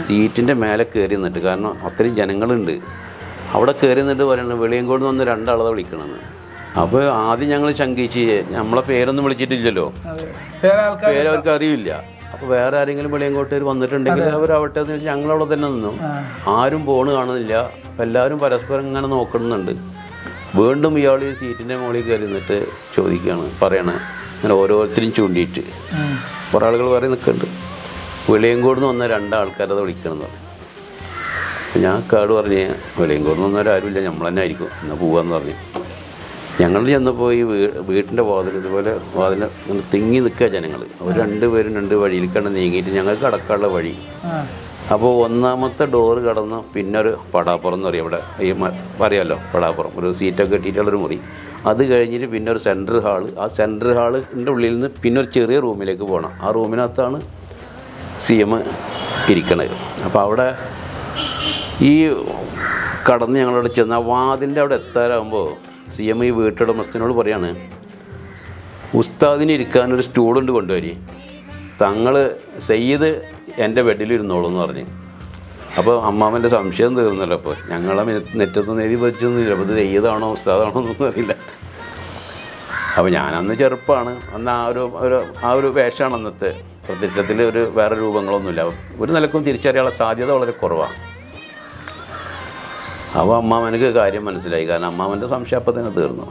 സീറ്റിൻ്റെ മേലെ കയറി നിന്നിട്ട്, കാരണം അത്രയും ജനങ്ങളുണ്ട്, അവിടെ കയറി നിന്നിട്ട് പറയണം വെളിയങ്കോട് നിന്ന് രണ്ടാളെ വിളിക്കണമെന്ന്. അപ്പോൾ ആദ്യം ഞങ്ങൾ ശങ്കിച്ച്, നമ്മളെ പേരൊന്നും വിളിച്ചിട്ടില്ലല്ലോ, പേര് അവർക്ക് അറിയില്ല. അപ്പോൾ വേറെ ആരെങ്കിലും വെളിയങ്കോട്ടേർ വന്നിട്ടുണ്ടെങ്കിൽ അവരാവട്ടെ എന്ന് വെച്ചാൽ ഞങ്ങളവിടെ തന്നെ നിന്നു. ആരും പോണ് കാണുന്നില്ല. അപ്പം എല്ലാവരും പരസ്പരം ഇങ്ങനെ നോക്കുന്നുണ്ട്. വീണ്ടും ഇയാൾ ഈ സീറ്റിൻ്റെ മുകളിൽ കയറി നിന്നിട്ട് ചോദിക്കുകയാണ്, പറയണേ ഇങ്ങനെ ഓരോരുത്തരും ചൂണ്ടിയിട്ട്. കുറേ ആളുകൾ വേറെ നിൽക്കുന്നുണ്ട്. വെളിയങ്കോട് നിന്ന് വന്ന രണ്ടാൾക്കാരത് വിളിക്കണമെന്ന് പറഞ്ഞു. അപ്പം ഞാൻ കാട് പറഞ്ഞ് വെളിയങ്കോട് നിന്ന് വന്നവരാരുമില്ല, നമ്മൾ തന്നെ ആയിരിക്കും, എന്നാൽ പോവാന്ന് പറഞ്ഞു. ഞങ്ങൾ ചെന്നപ്പോൾ ഈ വീട്ടിൻ്റെ വാതിൽ ഇതുപോലെ വാതിൽ ഇങ്ങനെ തിങ്ങി നിൽക്കുക ജനങ്ങൾ. അവർ രണ്ടുപേരും രണ്ട് വഴിയിലേക്കാണ് നീങ്ങിയിട്ട് ഞങ്ങൾക്ക് കടക്കാനുള്ള വഴി. അപ്പോൾ ഒന്നാമത്തെ ഡോറ് കടന്ന് പിന്നെ ഒരു പടാപ്പുറം എന്ന് പറയും, ഇവിടെ ഈ പറയാമല്ലോ പടാപ്പുറം, ഒരു സീറ്റൊക്കെ കെട്ടിയിട്ടുള്ളൊരു മുറി. അത് കഴിഞ്ഞിട്ട് പിന്നെ ഒരു സെൻട്രൽ ഹാള്. ആ സെൻട്രൽ ഹാളിൻ്റെ ഉള്ളിൽ നിന്ന് പിന്നെ ഒരു ചെറിയ റൂമിലേക്ക് പോകണം. ആ റൂമിനകത്താണ് CM ഇരിക്കണത്. അപ്പോൾ അവിടെ ഈ കടന്ന് ഞങ്ങളവിടെ ചെന്ന് ആ വാതിൻ്റെ അവിടെ എത്താറാകുമ്പോൾ CM ഈ വീട്ടുടമസ്ഥനോട് പറയാണ്, ഉസ്താദിന് ഇരിക്കാനൊരു സ്റ്റൂളുണ്ട് കൊണ്ടുവരി, തങ്ങൾ സയ്യിദ് എൻ്റെ ബെഡിലിരുന്നോളൂ എന്ന് പറഞ്ഞ്. അപ്പോൾ അമ്മാവൻ്റെ സംശയം തീർന്നല്ലോ. അപ്പോൾ ഞങ്ങളെ നെറ്റത്തൊന്നും എഴുതി വെച്ചൊന്നുമില്ല. അപ്പോൾ ഇത് സയ്യിദാണോ ഉസ്താദാണോ എന്നൊന്നും അറിയില്ല. അപ്പോൾ ഞാനന്ന് ചെറുപ്പമാണ്, അന്ന് ആ ഒരു വേഷമാണ് അന്നത്തെ. പ്രത്യക്ഷത്തിൽ വേറെ രൂപങ്ങളൊന്നുമില്ല. ഒരു നിലക്കും തിരിച്ചറിയാനുള്ള സാധ്യത വളരെ കുറവാണ്. അപ്പോൾ അമ്മാവനക്ക് കാര്യം മനസ്സിലായി, കാരണം അമ്മാവൻ്റെ സംശയം അപ്പം തന്നെ തീർന്നു.